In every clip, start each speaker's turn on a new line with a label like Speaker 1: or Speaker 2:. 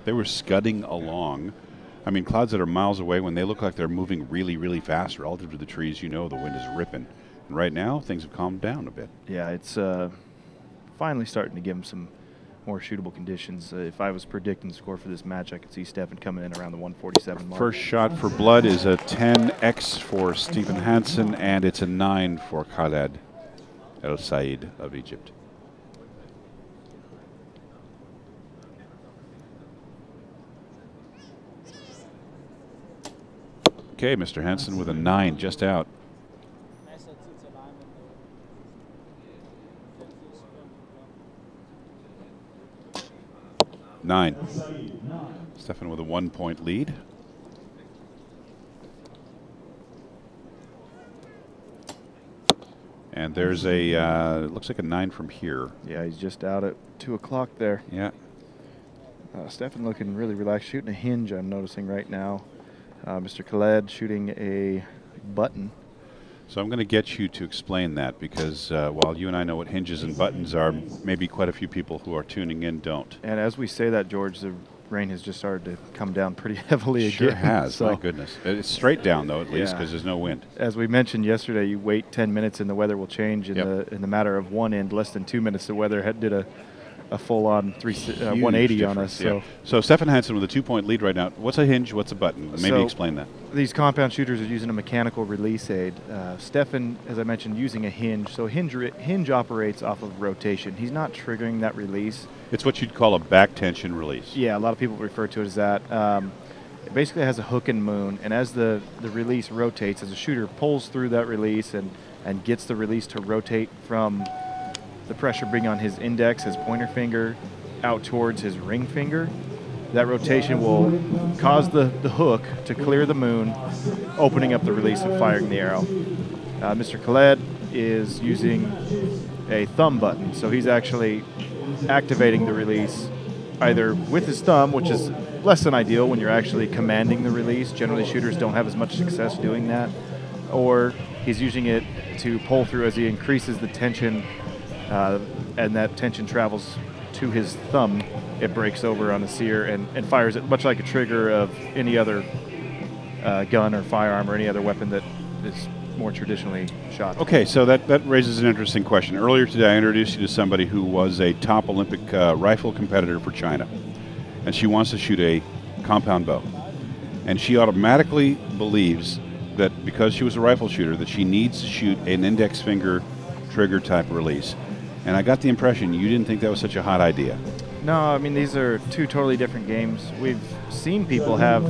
Speaker 1: They were scudding along. I mean, clouds that are miles away, when they look like they're moving really, really fast relative to the trees, you know the wind is ripping. And right now, things have calmed down a bit.
Speaker 2: Yeah, it's finally starting to give them some more shootable conditions. If I was predicting the score for this match, I could see Stephan coming in around the 147 mark.
Speaker 1: First shot for blood is a 10x for Stephan Hansen, and it's a 9 for Khaled Elsaid of Egypt. Okay, Mr. Hansen with a 9 just out. 9. Stephan with a 1-point lead. And there's a, it looks like a 9 from here.
Speaker 2: Yeah, he's just out at 2 o'clock there.
Speaker 1: Yeah.
Speaker 2: Stephan looking really relaxed, shooting a hinge, I'm noticing right now. Mr. Khaled shooting a button.
Speaker 1: So I'm going to get you to explain that, because while you and I know what hinges and buttons are, maybe quite a few people who are tuning in don't.
Speaker 2: And as we say that, George, the rain has just started to come down pretty heavily again.
Speaker 1: Sure has,
Speaker 2: so
Speaker 1: my goodness. It's straight down, though, at least, because there's no wind.
Speaker 2: As we mentioned yesterday, you wait 10 minutes and the weather will change. In the matter of one end, less than 2 minutes, the weather did a full-on 180 on us.
Speaker 1: So Stephan Hansen with a 2-point lead right now. What's a hinge? What's a button? Maybe explain that.
Speaker 2: These compound shooters are using a mechanical release aid. Stephan, as I mentioned, using a hinge. So hinge operates off of rotation. He's not triggering that release.
Speaker 1: It's what you'd call a back tension release.
Speaker 2: Yeah, a lot of people refer to it as that. It basically has a hook and moon, and as the release rotates, as the shooter pulls through that release and gets the release to rotate from the pressure being on his index, his pointer finger, out towards his ring finger, that rotation will cause the hook to clear the moon, opening up the release and firing the arrow. Mr. Khaled is using a thumb button, so he's actually activating the release either with his thumb, which is less than ideal when you're actually commanding the release. Generally, shooters don't have as much success doing that. Or he's using it to pull through as he increases the tension, and that tension travels to his thumb. It breaks over on the sear and fires it much like a trigger of any other gun or firearm or any other weapon that is more traditionally shot.
Speaker 1: Okay, so that raises an interesting question. Earlier today, I introduced you to somebody who was a top Olympic rifle competitor for China, and she wants to shoot a compound bow. And she automatically believes that because she was a rifle shooter, that she needs to shoot an index finger trigger type release. And I got the impression you didn't think that was such a hot idea.
Speaker 2: No, I mean, these are two totally different games. We've seen people have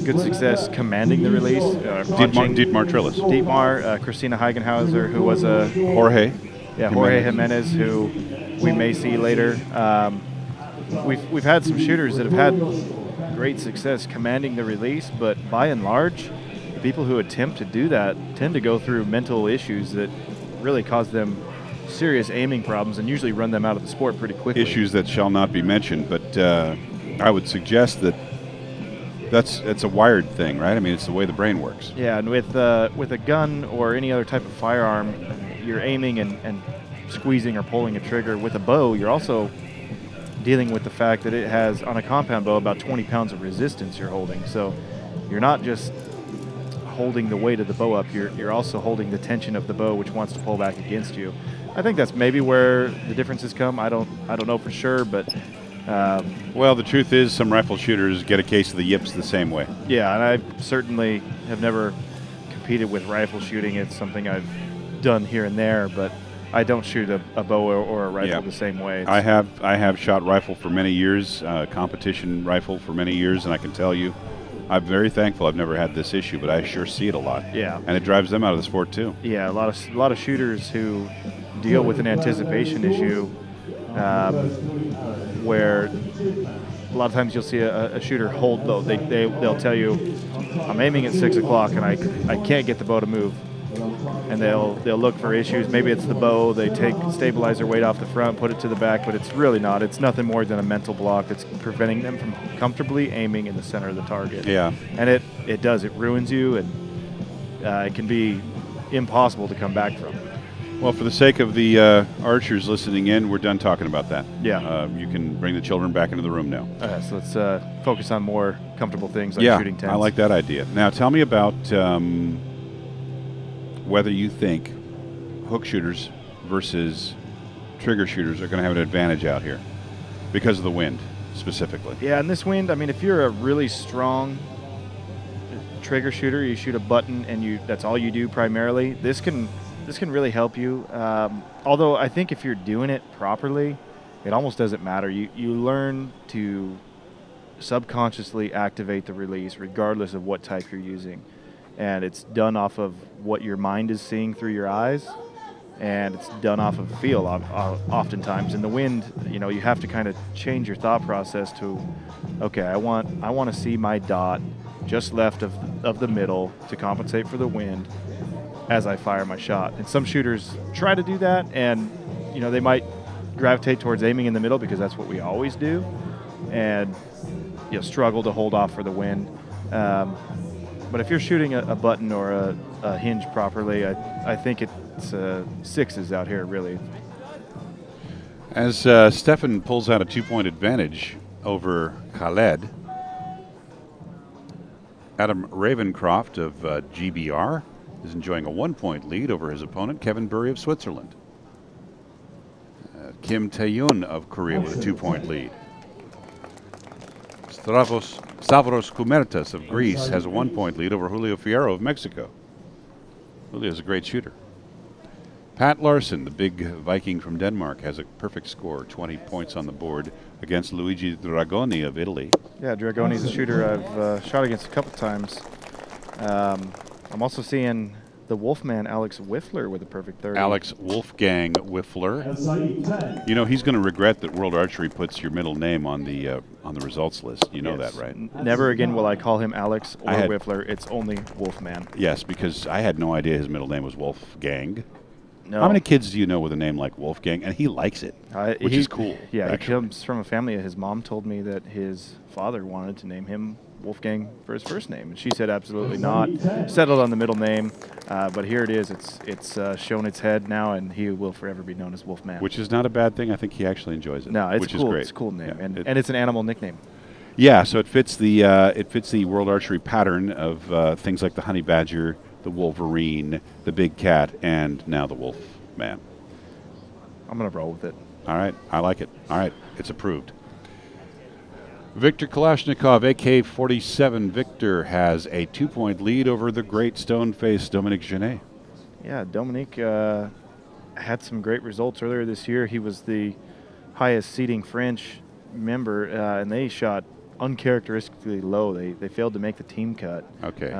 Speaker 2: good success commanding the release.
Speaker 1: Dietmar Trillis.
Speaker 2: Dietmar, Christina Heigenhauser, who was a...
Speaker 1: Jorge.
Speaker 2: Yeah, Jorge Jimenez, who we may see later. We've had some shooters that have had great success commanding the release, but by and large, the people who attempt to do that tend to go through mental issues that really cause them serious aiming problems and usually run them out of the sport pretty quickly.
Speaker 1: Issues that shall not be mentioned, but I would suggest that it's a wired thing, right? I mean, it's the way the brain works.
Speaker 2: Yeah, and with a gun or any other type of firearm, you're aiming and squeezing or pulling a trigger. With a bow, you're also dealing with the fact that it has, on a compound bow, about 20 pounds of resistance you're holding. So you're not just holding the weight of the bow up, you're also holding the tension of the bow, which wants to pull back against you. I think that's maybe where the differences come. I don't know for sure, but
Speaker 1: well, the truth is some rifle shooters get a case of the yips the same way.
Speaker 2: Yeah, and I certainly have never competed with rifle shooting. It's something I've done here and there, but I don't shoot a bow or a rifle the same way.
Speaker 1: I have shot rifle for many years, competition rifle for many years, and I can tell you, I'm very thankful I've never had this issue, but I sure see it a lot.
Speaker 2: Yeah,
Speaker 1: and it drives them out of the sport too.
Speaker 2: Yeah, a lot of shooters who deal with an anticipation issue, where a lot of times you'll see a shooter hold bow. They'll tell you, I'm aiming at 6 o'clock and I can't get the bow to move, and they'll look for issues. Maybe it's the bow. They take stabilizer weight off the front, put it to the back, but it's really not. It's nothing more than a mental block that's preventing them from comfortably aiming in the center of the target.
Speaker 1: Yeah,
Speaker 2: and it ruins you, and it can be impossible to come back from.
Speaker 1: Well, for the sake of the archers listening in, we're done talking about that.
Speaker 2: Yeah.
Speaker 1: You can bring the children back into the room now.
Speaker 2: So let's focus on more comfortable things like shooting tents.
Speaker 1: I like that idea. Now, tell me about whether you think hook shooters versus trigger shooters are going to have an advantage out here because of the wind specifically.
Speaker 2: Yeah, and this wind, I mean, if you're a really strong trigger shooter, you shoot a button and that's all you do primarily, this can really help you. Although I think if you're doing it properly, it almost doesn't matter. You learn to subconsciously activate the release regardless of what type you're using. And it's done off of what your mind is seeing through your eyes, and it's done off of feel oftentimes. In the wind, you have to kind of change your thought process to, okay, I want to see my dot just left of the middle to compensate for the wind as I fire my shot. And some shooters try to do that, and they might gravitate towards aiming in the middle because that's what we always do, and struggle to hold off for the wind. But if you're shooting a button or a hinge properly, I think it's sixes out here, really.
Speaker 1: As Stephan pulls out a 2-point advantage over Khaled, Adam Ravencroft of GBR is enjoying a 1-point lead over his opponent, Kevin Burry of Switzerland. Kim Tae-yoon of Korea with a 2-point lead. Stavros Koumertas of Greece has a 1-point lead over Julio Fierro of Mexico. Julio's a great shooter. Pat Larson, the big Viking from Denmark, has a perfect score, 20 points on the board against Luigi Dragoni of Italy.
Speaker 2: Yeah, Dragoni's a shooter I've shot against a couple times. I'm also seeing the Wolfman Alex Wiffler with a perfect 30.
Speaker 1: Alex Wolfgang Wiffler. He's going to regret that World Archery puts your middle name on the results list. You know that, right?
Speaker 2: Never again will I call him Alex or Wiffler. It's only Wolfman.
Speaker 1: Yes, because I had no idea his middle name was Wolfgang.
Speaker 2: No.
Speaker 1: How many kids do you know with a name like Wolfgang? And he likes it, which is cool.
Speaker 2: Yeah,
Speaker 1: actually.
Speaker 2: He comes from a family. His mom told me that his father wanted to name him Wolfgang for his first name, and she said absolutely not. Settled on the middle name, but here it is. It's shown its head now, and he will forever be known as Wolfman.
Speaker 1: Which is not a bad thing. I think he actually enjoys it.
Speaker 2: No, it's
Speaker 1: which
Speaker 2: cool.
Speaker 1: is great.
Speaker 2: It's a cool name,
Speaker 1: Yeah,
Speaker 2: and it's an animal nickname.
Speaker 1: Yeah, so it fits the World Archery pattern of things like the honey badger, the wolverine, the big cat, and now the Wolfman.
Speaker 2: I'm gonna roll with it.
Speaker 1: All right, I like it. All right, it's approved. Victor Kalashnikov, AK-47. Victor has a 2-point lead over the great stone-faced Dominique Genet.
Speaker 2: Yeah, Dominique had some great results earlier this year. He was the highest seeding French member, and they shot uncharacteristically low. They failed to make the team cut.
Speaker 1: Okay.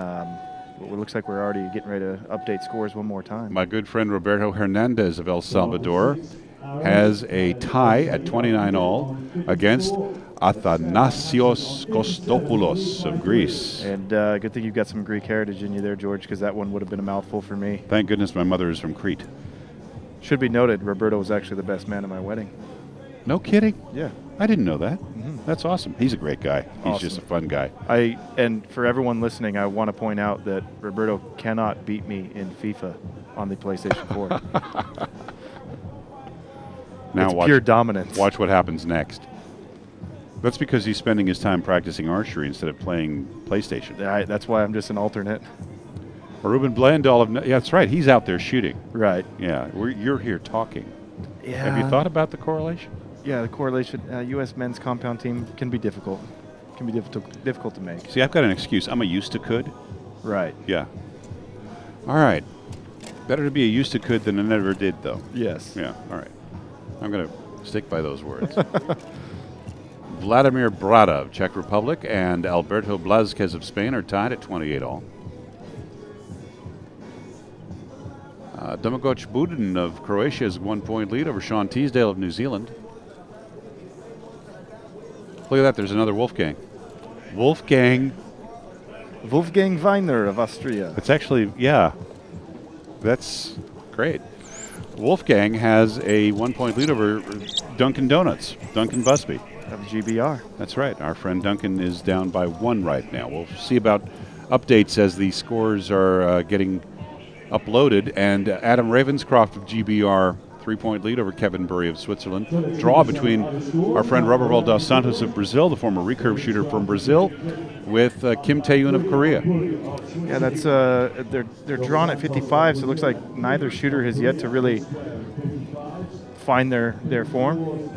Speaker 2: It looks like we're already getting ready to update scores one more time.
Speaker 1: My good friend Roberto Hernandez of El Salvador has a tie at 29 all against Athanasios Kostopoulos of Greece.
Speaker 2: And good thing you've got some Greek heritage in you there, George, because that one would have been a mouthful for me.
Speaker 1: Thank goodness my mother is from Crete.
Speaker 2: Should be noted, Roberto was actually the best man at my wedding.
Speaker 1: No kidding?
Speaker 2: Yeah.
Speaker 1: I didn't know that. That's awesome. He's a great guy. He's
Speaker 2: Awesome.
Speaker 1: just a fun guy.
Speaker 2: And for everyone listening, I want to point out that Roberto cannot beat me in FIFA on the PlayStation 4.
Speaker 1: Now
Speaker 2: it's pure dominance.
Speaker 1: Watch what happens next. That's because he's spending his time practicing archery instead of playing PlayStation.
Speaker 2: That's why I'm just an alternate.
Speaker 1: Ruben Blandal of that's right. He's out there shooting.
Speaker 2: Right.
Speaker 1: Yeah. You're here talking.
Speaker 2: Yeah.
Speaker 1: Have you thought about the correlation?
Speaker 2: Yeah, the correlation. U.S. men's compound team can be difficult. Can be difficult to make.
Speaker 1: See, I've got an excuse. I'm a used to could.
Speaker 2: Right.
Speaker 1: Yeah. All right. Better to be a used to could than I never did, though.
Speaker 2: Yes.
Speaker 1: Yeah. All right. I'm going to stick by those words. Vladimir Brada of Czech Republic and Alberto Blázquez of Spain are tied at 28 all. Domagoj Budin of Croatia has a 1-point lead over Sean Teasdale of New Zealand. Look at that, there's another Wolfgang. Wolfgang
Speaker 2: Weiner of Austria.
Speaker 1: It's actually, yeah, that's great. Wolfgang has a 1-point lead over Dunkin' Donuts, Duncan Busby.
Speaker 2: Of GBR.
Speaker 1: That's right. Our friend Duncan is down by 1 right now. We'll see about updates as the scores are getting uploaded. And Adam Ravenscroft of GBR, 3-point lead over Kevin Burry of Switzerland. Draw between our friend Roberval dos Santos of Brazil, the former recurve shooter from Brazil, with Kim Tae-yoon of Korea.
Speaker 2: Yeah, that's they're drawn at 55, so it looks like neither shooter has yet to really find their form.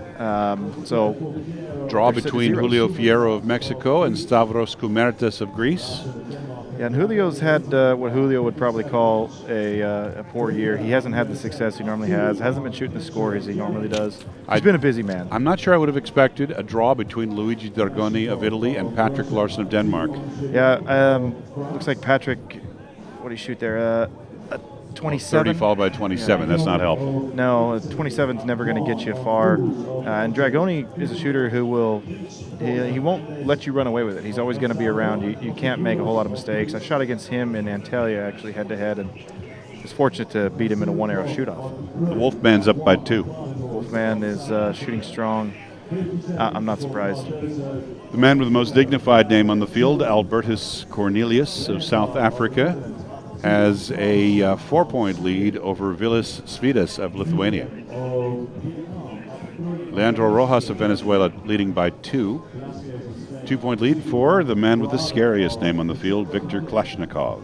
Speaker 2: So
Speaker 1: draw between Julio Fierro of Mexico and Stavros Koumertas of Greece.
Speaker 2: Yeah, and Julio's had what Julio would probably call a poor year. He hasn't had the success he normally has. Hasn't been shooting the score as he normally does. He's been a busy man.
Speaker 1: I'm not sure I would have expected a draw between Luigi Dragoni of Italy and Patrick Larson of Denmark.
Speaker 2: Yeah, looks like Patrick, what did he shoot there? 27.
Speaker 1: 30 followed by 27. Yeah. That's not helpful.
Speaker 2: No, 27 is never going to get you far. And Dragoni is a shooter who he won't let you run away with it. He's always going to be around. You can't make a whole lot of mistakes. I shot against him in Antalya actually head-to-head, and was fortunate to beat him in a one-arrow shoot-off.
Speaker 1: The Wolfman's up by 2.
Speaker 2: Wolfman is shooting strong. I'm not surprised.
Speaker 1: The man with the most dignified name on the field, Albertus Cornelius of South Africa, has a 4-point lead over Vilis Svidas of Lithuania. Leandro Rojas of Venezuela leading by 2. 2-point lead for the man with the scariest name on the field, Viktor Kalashnikov,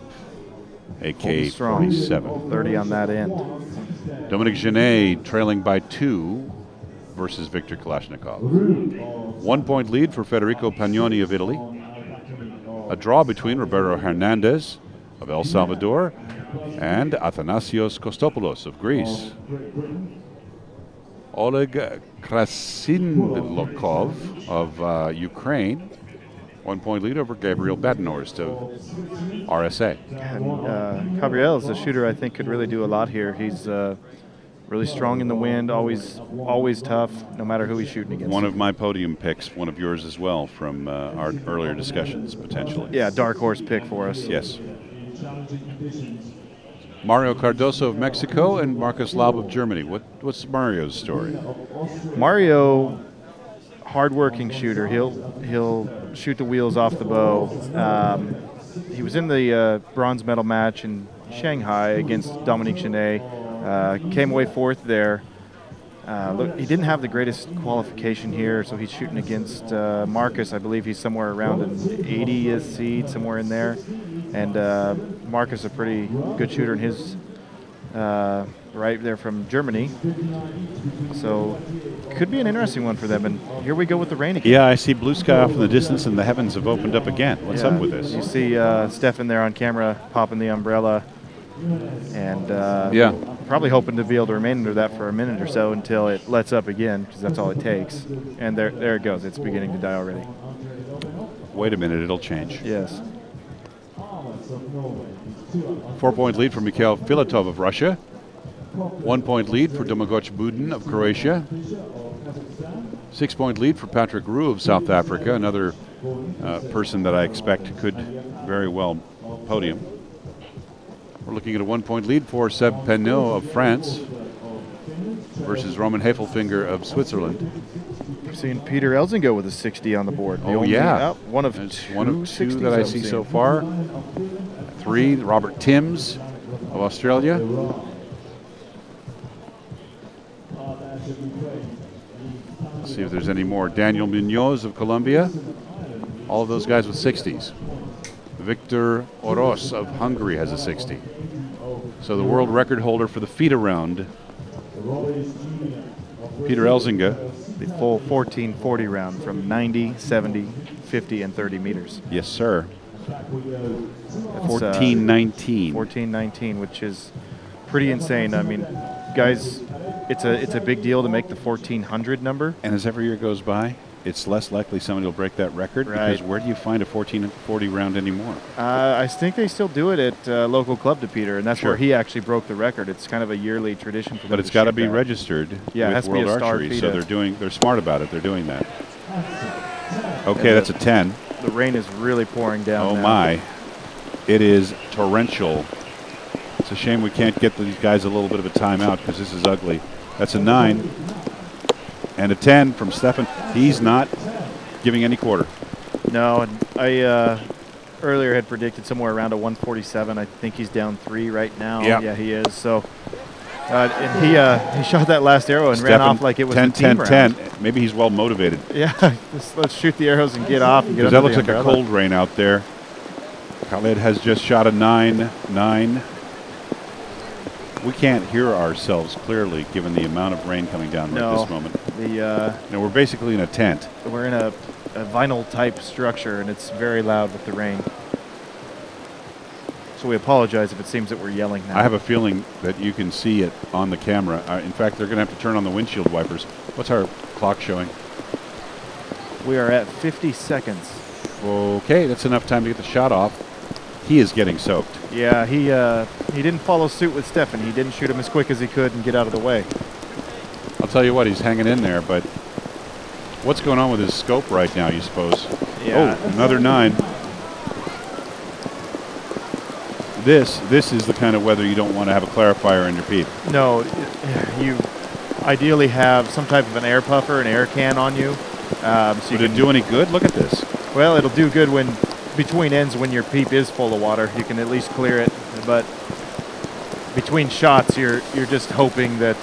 Speaker 1: AK-47.
Speaker 2: 30 on that end.
Speaker 1: Dominic Genet trailing by 2 versus Viktor Kalashnikov. 1-point lead for Federico Pagnoni of Italy. A draw between Roberto Hernandez of El Salvador and Athanasios Kostopoulos of Greece. Oleg Krasinlokov of Ukraine, 1-point lead over Gabriel Badenhorst of RSA.
Speaker 2: And Gabriel is a shooter I think could really do a lot here. He's really strong in the wind, always tough, no matter who he's shooting against.
Speaker 1: One of my podium picks, one of yours as well from our earlier discussions, potentially.
Speaker 2: Yeah, dark horse pick for us.
Speaker 1: Yes. Mario Cardoso of Mexico and Marcus Laub of Germany. What's Mario's story?
Speaker 2: Mario, hard-working shooter. He'll shoot the wheels off the bow. He was in the bronze medal match in Shanghai against Dominique Genet. Came away 4th there. Look, he didn't have the greatest qualification here, so he's shooting against Marcus. I believe he's somewhere around an 80th seed, somewhere in there. And Marcus, a pretty good shooter in his right there from Germany. So could be an interesting one for them. And here we go with the rain again.
Speaker 1: Yeah, I see blue sky off in the distance, and the heavens have opened up again. What's up with this?
Speaker 2: You see Stephan there on camera popping the umbrella. And probably hoping to be able to remain under that for a minute or so until it lets up again, because that's all it takes. And there it goes. It's beginning to die already.
Speaker 1: Wait a minute, it'll change.
Speaker 2: Yes.
Speaker 1: 4-point lead for Mikhail Filatov of Russia. 1-point lead for Domagoj Budin of Croatia. 6-point lead for Patrick Roux of South Africa, another person that I expect could very well podium. We're looking at a 1-point lead for Seb Penot of France versus Roman Hafelfinger of Switzerland.
Speaker 2: We're seeing Peter Elsaid with a 60 on the board. One of two that I see so far.
Speaker 1: 3, Robert Timms of Australia. Let's see if there's any more. Daniel Munoz of Colombia. All of those guys with 60s. Victor Oros of Hungary has a 60. So the world record holder for the FIDA round, Peter Elsaid.
Speaker 2: The full 1440 round from 90, 70, 50, and 30 meters.
Speaker 1: Yes, sir. 1419.
Speaker 2: 1419, which is pretty insane. I mean, guys, it's a big deal to make the 1400 number.
Speaker 1: And as every year goes by, it's less likely somebody will break that record, because where do you find a 1440 round anymore?
Speaker 2: I think they still do it at local club to Peter, and that's where he actually broke the record. It's kind of a yearly tradition for them.
Speaker 1: But it's got to be registered with World Archery, so they're smart about it. They're doing that. Okay, that's a 10.
Speaker 2: The rain is really pouring down.
Speaker 1: Oh my! It is torrential. It's a shame we can't get these guys a little bit of a timeout, because this is ugly. That's a 9. And a 10 from Stephan. He's not giving any quarter.
Speaker 2: No, and I earlier had predicted somewhere around a 147. I think he's down 3 right now.
Speaker 1: Yeah.
Speaker 2: Yeah, he is. So, and he shot that last arrow and ran off like it was
Speaker 1: 10,
Speaker 2: a team
Speaker 1: 10,
Speaker 2: round.
Speaker 1: 10. Maybe he's well motivated.
Speaker 2: Yeah, let's shoot the arrows and get off. And get
Speaker 1: Because
Speaker 2: under
Speaker 1: that looks
Speaker 2: the
Speaker 1: like a
Speaker 2: umbrella.
Speaker 1: cold rain out there. Khaled has just shot a 9-9. We can't hear ourselves clearly given the amount of rain coming down right
Speaker 2: No.
Speaker 1: this moment.
Speaker 2: The
Speaker 1: We're basically in a tent.
Speaker 2: we're in a vinyl type structure and it's very loud with the rain. So we apologize if it seems that we're yelling now.
Speaker 1: I have a feeling that you can see it on the camera. In fact, they're going to have to turn on the windshield wipers. What's our clock showing?
Speaker 2: We are at 50 seconds.
Speaker 1: Okay, that's enough time to get the shot off. He is getting soaked.
Speaker 2: Yeah, he didn't follow suit with Stephan. He didn't shoot him as quick as he could and get out of the way.
Speaker 1: I'll tell you what, he's hanging in there, but what's going on with his scope right now, you suppose?
Speaker 2: Yeah.
Speaker 1: Oh, another 9. This is the kind of weather you don't want to have a clarifier in your peep.
Speaker 2: No, you ideally have some type of an air puffer, an air can on you. So you
Speaker 1: Would it
Speaker 2: can
Speaker 1: do any good? Look at this.
Speaker 2: Well, it'll do good when between ends when your peep is full of water. You can at least clear it, but between shots, you're just hoping that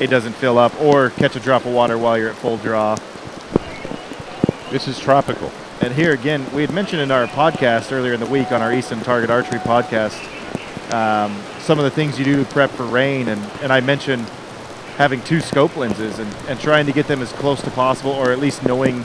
Speaker 2: it doesn't fill up or catch a drop of water while you're at full draw.
Speaker 1: This is tropical.
Speaker 2: And here again, we had mentioned in our podcast earlier in the week on our Easton Target Archery podcast some of the things you do to prep for rain, and I mentioned having 2 scope lenses and trying to get them as close to possible, or at least knowing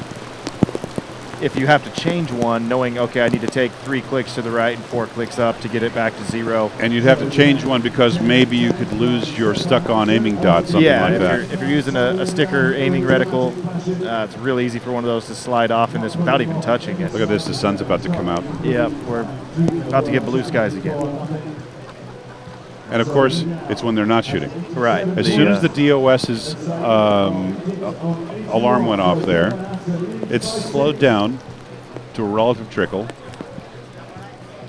Speaker 2: if you have to change one, knowing, okay, I need to take 3 clicks to the right and 4 clicks up to get it back to 0.
Speaker 1: And you'd have to change one because maybe you could lose your stuck-on aiming dot, something like that.
Speaker 2: If you're using a sticker aiming reticle, it's real easy for one of those to slide off in this without even touching it.
Speaker 1: Look at this, the sun's about to come out.
Speaker 2: Yeah, we're about to get blue skies again.
Speaker 1: And of course, it's when they're not shooting.
Speaker 2: Right.
Speaker 1: As soon as the DOS's alarm went off there, it's slowed down to a relative trickle.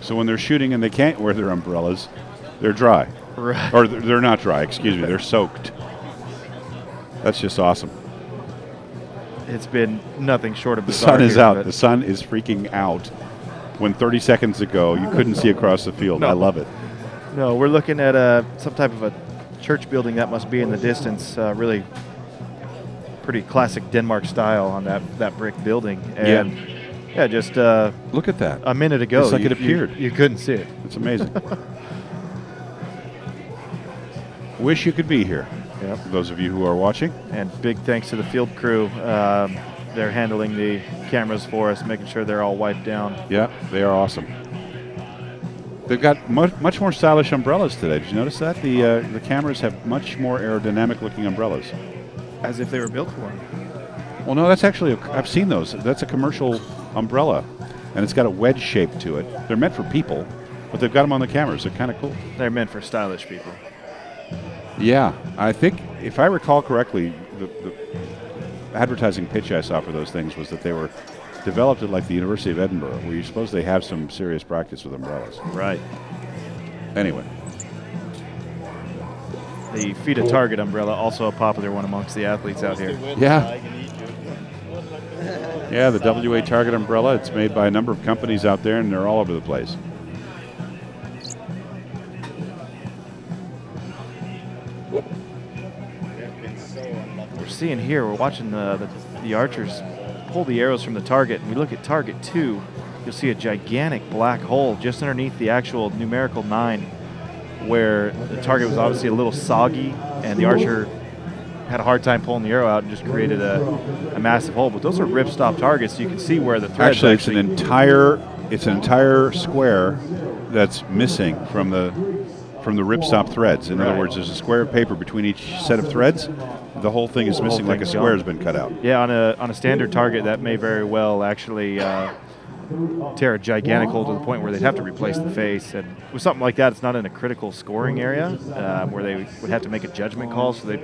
Speaker 1: So when they're shooting and they can't wear their umbrellas, they're dry.
Speaker 2: Right.
Speaker 1: Or they're not dry, excuse me, they're soaked. That's just awesome.
Speaker 2: It's been nothing short of
Speaker 1: The
Speaker 2: bizarre
Speaker 1: sun is
Speaker 2: here,
Speaker 1: out.
Speaker 2: but
Speaker 1: The sun is freaking out. When 30 seconds ago, you couldn't see across the field.
Speaker 2: No.
Speaker 1: I love it.
Speaker 2: No, we're looking at some type of a church building that must be in the distance. Really pretty classic Denmark style on that brick building. And yeah, just
Speaker 1: Look at that.
Speaker 2: a minute ago,
Speaker 1: It's like it appeared.
Speaker 2: You couldn't see it.
Speaker 1: It's amazing. Wish you could be here.
Speaker 2: Yep.
Speaker 1: For those of you who are watching.
Speaker 2: And big thanks to the field crew. They're handling the cameras for us, making sure they're all wiped down.
Speaker 1: Yeah, they are awesome. They've got much more stylish umbrellas today. Did you notice that? The cameras have much more aerodynamic looking umbrellas.
Speaker 2: As if they were built for them.
Speaker 1: Well, no, that's actually, I've seen those. That's a commercial umbrella, and it's got a wedge shape to it. They're meant for people, but they've got them on the cameras. They're kind of cool.
Speaker 2: They're meant for stylish people.
Speaker 1: Yeah, I think, if I recall correctly, the advertising pitch I saw for those things was that they were developed at like the University of Edinburgh, where you suppose they have some serious practice with umbrellas.
Speaker 2: Right.
Speaker 1: Anyway.
Speaker 2: The Feed a Target umbrella, also a popular one amongst the athletes out here.
Speaker 1: Yeah. Yeah, the WA Target umbrella. It's made by a number of companies out there, and they're all over the place.
Speaker 2: We're seeing here, we're watching the archers pull the arrows from the target, and we look at target 2, you'll see a gigantic black hole just underneath the actual numerical 9, where the target was obviously a little soggy, and the archer had a hard time pulling the arrow out and just created a massive hole. But those are ripstop targets, so you can see where the threads
Speaker 1: Actually, it's an entire square that's missing from the ripstop threads. In other words, there's a square of paper between each set of threads. The whole thing is missing, like a square has been cut out.
Speaker 2: Yeah, on a standard target, that may very well actually tear a gigantic hole to the point where they'd have to replace the face. And with something like that, it's not in a critical scoring area where they would have to make a judgment call, so they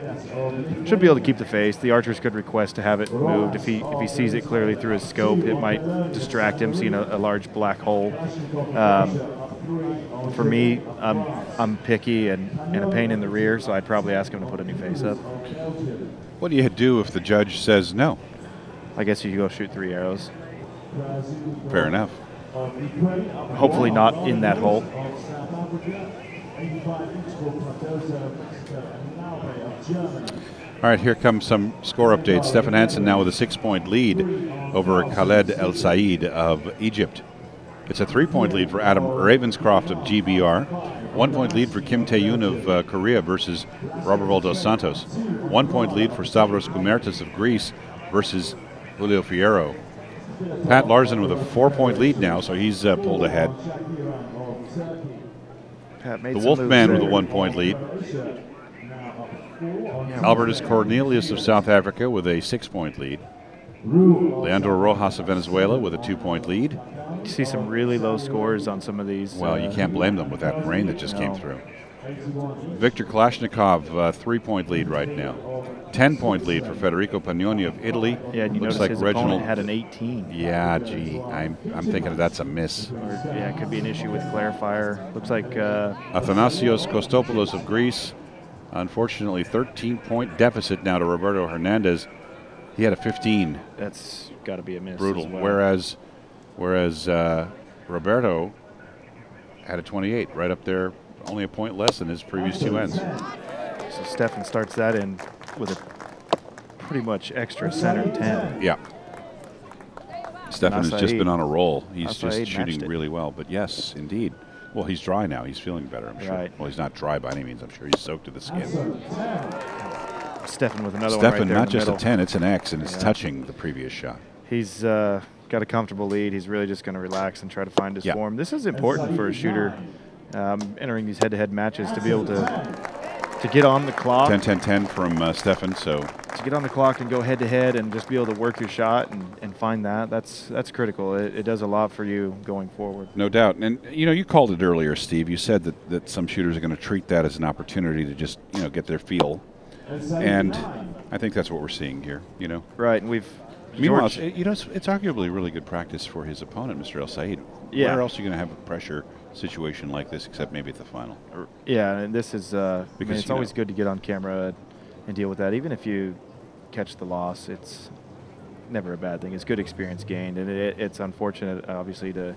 Speaker 2: should be able to keep the face. The archers could request to have it moved. If he sees it clearly through his scope, it might distract him seeing a large black hole. For me, I'm picky and a pain in the rear, so I'd probably ask him to put a new face up.
Speaker 1: What do you do if the judge says no?
Speaker 2: I guess you go shoot 3 arrows.
Speaker 1: Fair enough.
Speaker 2: Hopefully not in that hole.
Speaker 1: All right, here comes some score updates. Stephan Hansen now with a 6-point lead over Khaled Elsaid of Egypt. It's a 3-point lead for Adam Ravenscroft of GBR. 1-point lead for Kim Tae-yoon of Korea versus Roberval dos Santos. 1-point lead for Stavros Koumertas of Greece versus Julio Fierro. Pat Larsen with a 4-point lead now, so he's pulled ahead.
Speaker 2: Pat made
Speaker 1: The
Speaker 2: some
Speaker 1: Wolfman
Speaker 2: moves
Speaker 1: with a
Speaker 2: there.
Speaker 1: 1-point lead. Albertus Cornelius of South Africa with a 6-point lead. Leandro Rojas of Venezuela with a 2-point lead.
Speaker 2: You see some really low scores on some of these.
Speaker 1: Well, you can't blame them with that rain that just came through. Victor Kalashnikov, 3-point lead right now. 10-point lead for Federico Pagnoni of Italy.
Speaker 2: Yeah, and you
Speaker 1: Looks
Speaker 2: notice
Speaker 1: like
Speaker 2: his
Speaker 1: Reginald
Speaker 2: opponent had an 18.
Speaker 1: Yeah, gee, I'm thinking that's a miss.
Speaker 2: Or, yeah, it could be an issue with clarifier. Looks like
Speaker 1: Athanasios Kostopoulos of Greece, unfortunately 13-point deficit now to Roberto Hernandez. He had a 15.
Speaker 2: that's got to be a miss.
Speaker 1: Brutal.
Speaker 2: as well.
Speaker 1: Whereas Roberto had a 28, right up there, only a point less than his previous two ends.
Speaker 2: So Stephan starts that in with a pretty much extra center 10.
Speaker 1: Yeah. Stephan has just
Speaker 2: Elsaid.
Speaker 1: been on a roll. He's
Speaker 2: Elsaid
Speaker 1: just
Speaker 2: matched
Speaker 1: shooting
Speaker 2: it.
Speaker 1: really well. But yes, indeed. Well, he's dry now. He's feeling better, I'm sure.
Speaker 2: Right.
Speaker 1: Well, he's not dry by any means. I'm sure he's soaked to the skin.
Speaker 2: Stephan with another one
Speaker 1: Stephan,
Speaker 2: right there
Speaker 1: not
Speaker 2: in the
Speaker 1: just
Speaker 2: middle.
Speaker 1: a 10, it's an X, and it's
Speaker 2: Yeah.
Speaker 1: touching the previous shot.
Speaker 2: He's got a comfortable lead. He's really just going to relax and try to find his
Speaker 1: Yeah.
Speaker 2: form. This is important for a shooter entering these head-to-head matches to be able to get on the clock.
Speaker 1: 10-10-10 from Stephan, so
Speaker 2: To get on the clock and go head-to-head and just be able to work your shot and find that. That's critical. It does a lot for you going forward.
Speaker 1: no doubt. And, you know, you called it earlier, Steve. You said that some shooters are going to treat that as an opportunity to just, you know, get their feel. And I think that's what we're seeing here, you know.
Speaker 2: Right, and we've
Speaker 1: Meanwhile,
Speaker 2: George-
Speaker 1: you know, it's arguably really good practice for his opponent, Mr. Elsaid.
Speaker 2: Yeah.
Speaker 1: Where else are you going to have a pressure situation like this except maybe at the final?
Speaker 2: Yeah, and this is I mean,
Speaker 1: Because,
Speaker 2: it's
Speaker 1: you
Speaker 2: always
Speaker 1: know-
Speaker 2: good to get on camera and deal with that. Even if you catch the loss, it's never a bad thing. It's good experience gained, and it's unfortunate, obviously, to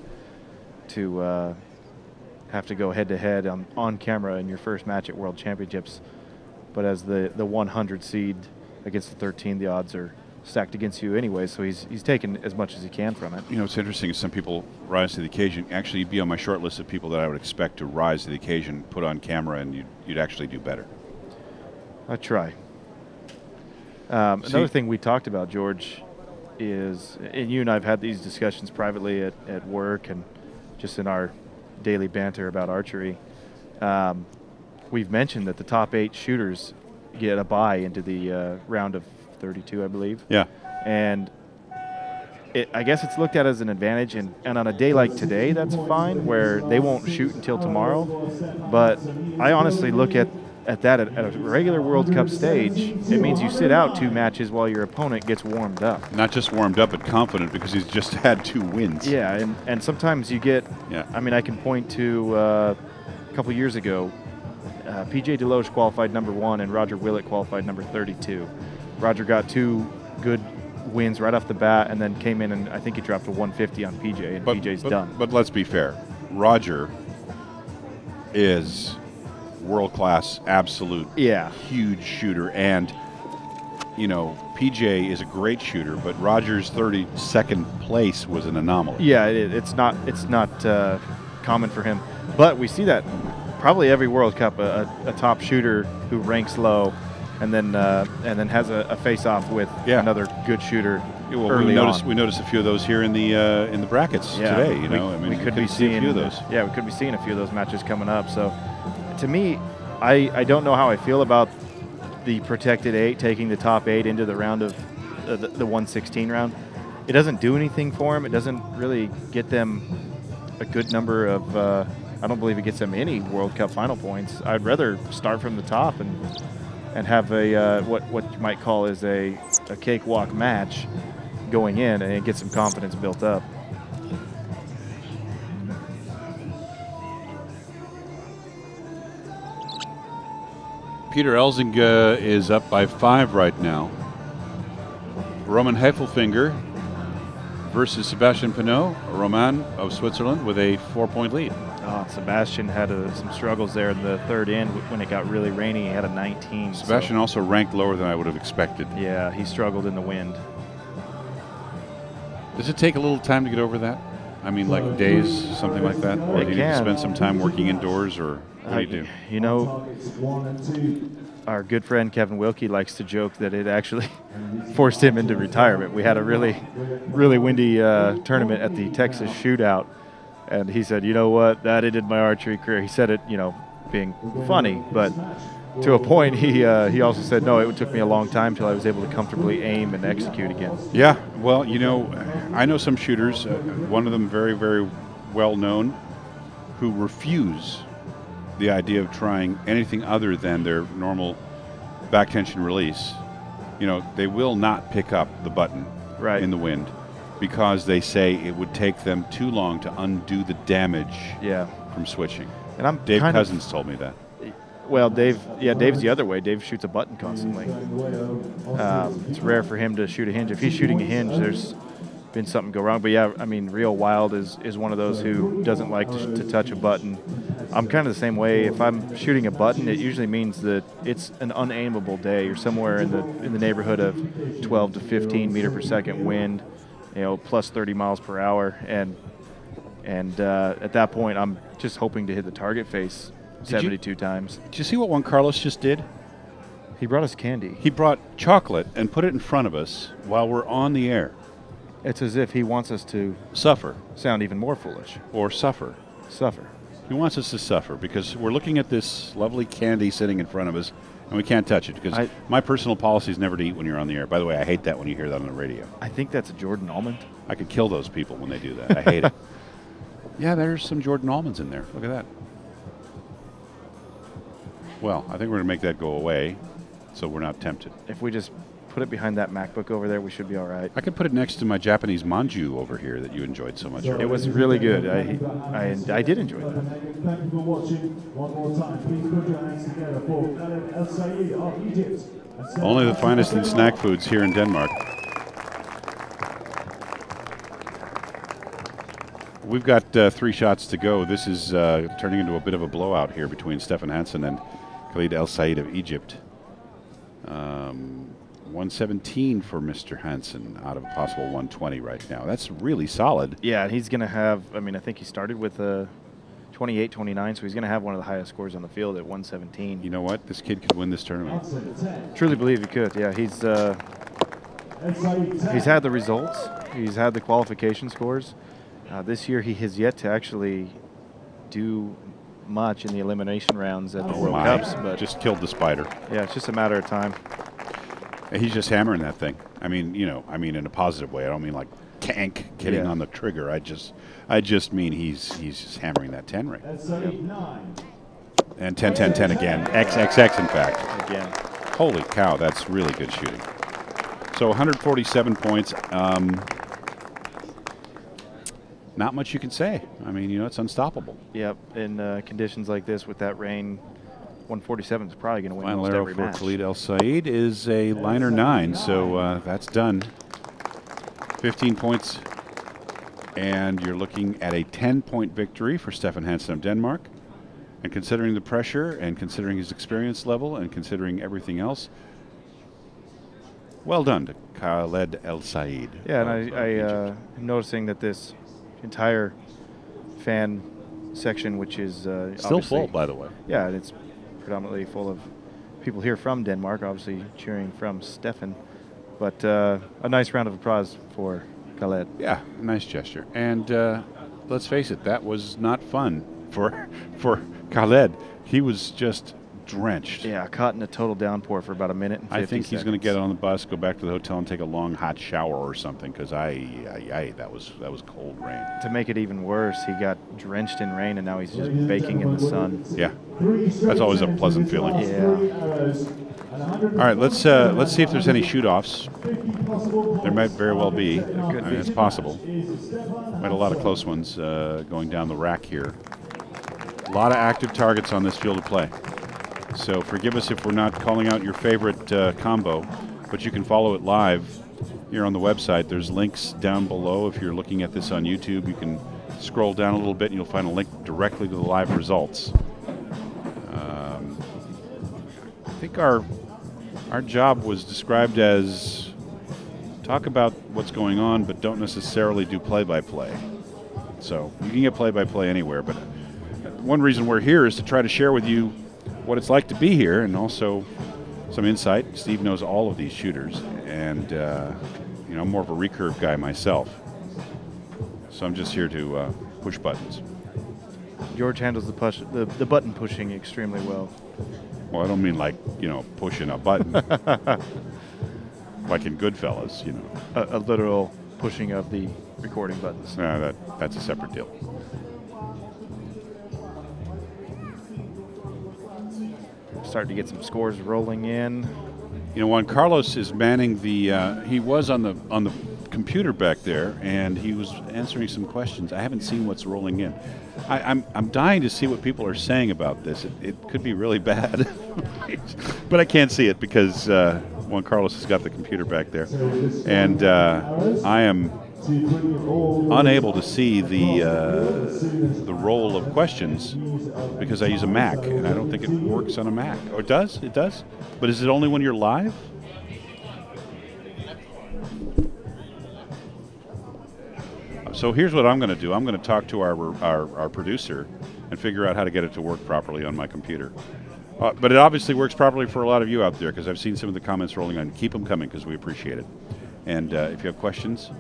Speaker 2: have to go head-to-head on camera in your first match at World Championships. But as the 100 seed against the 13, the odds are stacked against you anyway, so he's taken as much as he can from it.
Speaker 1: You know, what's interesting is some people rise to the occasion. Actually, you'd be on my short list of people that I would expect to rise to the occasion, put on camera, and you'd actually do better.
Speaker 2: I try. Another thing we talked about, George, is, and you and I have had these discussions privately at work and just in our daily banter about archery. We've mentioned that the top 8 shooters get a bye into the round of 32, I believe.
Speaker 1: Yeah.
Speaker 2: And I guess it's looked at as an advantage, and on a day like today, that's fine, where they won't shoot until tomorrow. But I honestly look at that at a regular World Cup stage, it means you sit out 2 matches while your opponent gets warmed up.
Speaker 1: Not just warmed up, but confident because he's just had 2 wins.
Speaker 2: Yeah, and sometimes you get,
Speaker 1: Yeah.
Speaker 2: I mean, I can point to a couple years ago, PJ Deloge qualified number 1 and Roger Willett qualified number 32. Roger got 2 good wins right off the bat and then came in and I think he dropped a 150 on PJ, and PJ's done.
Speaker 1: But let's be fair. Roger is world-class, absolute, huge shooter. And, you know, PJ is a great shooter, but Roger's 32nd place was an anomaly.
Speaker 2: Yeah, it's not common for him. But we see that probably every World Cup, a top shooter who ranks low and then has a face-off with another good shooter early on.
Speaker 1: We noticed a few of those here in the brackets today. You know,
Speaker 2: we could be seeing
Speaker 1: a few of those.
Speaker 2: Yeah, we could be seeing a few of those matches coming up. So, to me, I don't know how I feel about the protected 8 taking the top 8 into the round of the 116 round. It doesn't do anything for them. It doesn't really get them a good number of. I don't believe it gets them any World Cup final points. I'd rather start from the top and have a what you might call is a cakewalk match going in and get some confidence built up.
Speaker 1: Peter Elzinga is up by 5 right now. Roman Heffelfinger versus Sebastian Pinot, Roman of Switzerland, with a 4-point lead.
Speaker 2: Sebastian had some struggles there in the third end when it got really rainy. He had a 19.
Speaker 1: Sebastian also ranked lower than I would have expected.
Speaker 2: Yeah, he struggled in the wind.
Speaker 1: Does it take a little time to get over that? I mean, like days, something like that? Or do you need to spend some time working indoors, or what do you do?
Speaker 2: You know, our good friend Kevin Wilkie likes to joke that it actually forced him into retirement. We had a really windy tournament at the Texas Shootout, and he said, you know what, that ended my archery career. He said it, you know, being funny, but to a point, he also said, no, it took me a long time till I was able to comfortably aim and execute again.
Speaker 1: Yeah, well, you know, I know some shooters, one of them very, very well known, who refuse the idea of trying anything other than their normal back tension release. You know, they will not pick up the button in the wind because they say it would take them too long to undo the damage from switching. And Dave Cousins told me that.
Speaker 2: Well, Dave's the other way. Dave shoots a button constantly. It's rare for him to shoot a hinge. If he's shooting a hinge, there's been something go wrong. But yeah, I mean, Real Wild is one of those who doesn't like to touch a button. I'm kind of the same way. If I'm shooting a button, it usually means that it's an unaimable day. You're somewhere in the neighborhood of 12 to 15 meter per second wind, you know, plus 30 miles per hour, and at that point, I'm just hoping to hit the target face 72 times.
Speaker 1: Did you see what Juan Carlos just did?
Speaker 2: He brought us candy.
Speaker 1: He brought chocolate and put it in front of us while we're on the air.
Speaker 2: It's as if he wants us to
Speaker 1: suffer,
Speaker 2: sound even more foolish,
Speaker 1: or suffer. He wants us to suffer because we're looking at this lovely candy sitting in front of us, and we can't touch it because my personal policy is never to eat when you're on the air. By the way, I hate that when you hear that on the radio.
Speaker 2: I think that's a Jordan almond.
Speaker 1: I could kill those people when they do that. I hate it. Yeah, there's some Jordan almonds in there. Look at that. Well, I think we're going to make that go away so we're not tempted.
Speaker 2: If we just put it behind that MacBook over there, we should be all right.
Speaker 1: I could put it next to my Japanese manju over here that you enjoyed so much.
Speaker 2: It was really good. I did enjoy that.
Speaker 3: Thank you for watching. One more time, please put your hands together for Khaled Elsaid of Egypt.
Speaker 1: Only the finest in snack foods here in Denmark. We've got 3 shots to go. This is turning into a bit of a blowout here between Stephan Hansen and Khaled Elsaid of Egypt. 117 for Mr. Hansen out of a possible 120 right now. That's really solid.
Speaker 2: Yeah, he's going to have, I mean, I think he started with a 28, 29, so he's going to have one of the highest scores on the field at 117.
Speaker 1: You know what? This kid could win this tournament.
Speaker 2: Truly believe he could. Yeah, he's had the results. He's had the qualification scores. This year he has yet to actually do much in the elimination rounds at the World Cups. But
Speaker 1: just killed the spider.
Speaker 2: Yeah, it's just a matter of time.
Speaker 1: He's just hammering that thing. I mean, you know, in a positive way. I don't mean like getting on the trigger. I just mean he's just hammering that 10 ring. And 10, 10, 10 again. XXX, in fact.
Speaker 2: Again.
Speaker 1: Holy cow, that's really good shooting. So 147 points. Not much you can say. I mean, you know, it's unstoppable.
Speaker 2: Yep. In conditions like this with that rain, 147 is probably going to win almost every match.
Speaker 1: Final arrow for Khaled Elsaid is a liner 9, so that's done. 15 points, and you're looking at a 10-point victory for Stephan Hansen of Denmark. And considering the pressure, and considering his experience level, and considering everything else, well done to Khaled Elsaid.
Speaker 2: Yeah, and I'm noticing that this entire fan section, which is
Speaker 1: still full, by the way.
Speaker 2: Yeah, and it's predominantly full of people here from Denmark, obviously cheering from Stephan. But a nice round of applause for Khaled.
Speaker 1: Yeah, nice gesture. And let's face it, that was not fun for Khaled. He was just drenched.
Speaker 2: Yeah, caught in a total downpour for about a minute and 50
Speaker 1: I think he's going to
Speaker 2: seconds.
Speaker 1: get on the bus, go back to the hotel, and take a long hot shower or something, because that was cold rain.
Speaker 2: To make it even worse, he got drenched in rain, and now he's just baking in the sun.
Speaker 1: Yeah, that's always a pleasant feeling.
Speaker 2: Yeah.
Speaker 1: All right, let's see if there's any shoot-offs. There might very well be. I mean, it's possible. We had a lot of close ones going down the rack here. A lot of active targets on this field of play. So forgive us if we're not calling out your favorite combo, but you can follow it live here on the website. There's links down below. If you're looking at this on YouTube, you can scroll down a little bit and you'll find a link directly to the live results. I think our job was described as talk about what's going on, but don't necessarily do play-by-play. So you can get play-by-play anywhere, but one reason we're here is to try to share with you what it's like to be here, and also some insight. Steve knows all of these shooters, and you know, I'm more of a recurve guy myself, so I'm just here to push buttons.
Speaker 2: George handles the button pushing extremely well.
Speaker 1: Well, I don't mean like, you know, pushing a button, like in Goodfellas, you know.
Speaker 2: A literal pushing of the recording buttons.
Speaker 1: That's a separate deal.
Speaker 2: Starting to get some scores rolling in.
Speaker 1: You know, Juan Carlos is manning the. He was on the computer back there, and he was answering some questions. I haven't seen what's rolling in. I'm dying to see what people are saying about this. It could be really bad, but I can't see it because Juan Carlos has got the computer back there, and I am unable to see the roll of questions because I use a Mac, and I don't think it works on a Mac. Or it does? It does? But is it only when you're live? So here's what I'm going to do. I'm going to talk to our producer and figure out how to get it to work properly on my computer. But it obviously works properly for a lot of you out there, because I've seen some of the comments rolling on. Keep them coming, because we appreciate it. And if you have questions,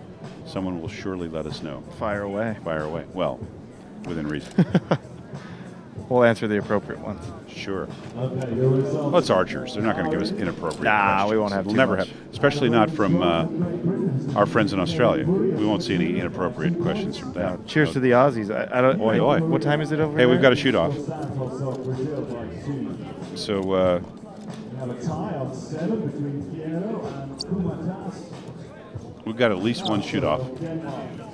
Speaker 1: someone will surely let us know.
Speaker 2: Fire away.
Speaker 1: Fire away. Well, within reason.
Speaker 2: We'll answer the appropriate ones.
Speaker 1: Sure. Well, it's archers. They're not going to give us inappropriate questions.
Speaker 2: We won't have
Speaker 1: We'll
Speaker 2: too
Speaker 1: never
Speaker 2: much.
Speaker 1: have, especially not from our friends in Australia. We won't see any inappropriate questions from them.
Speaker 2: Cheers to the Aussies. I don't.
Speaker 1: Oi, oi.
Speaker 2: What time is it over
Speaker 1: Hey,
Speaker 2: there?
Speaker 1: we've got a shoot off. So
Speaker 3: We have a tie on 7 between Piero and Kumatas.
Speaker 1: we've got at least one shoot off.
Speaker 3: Denmark.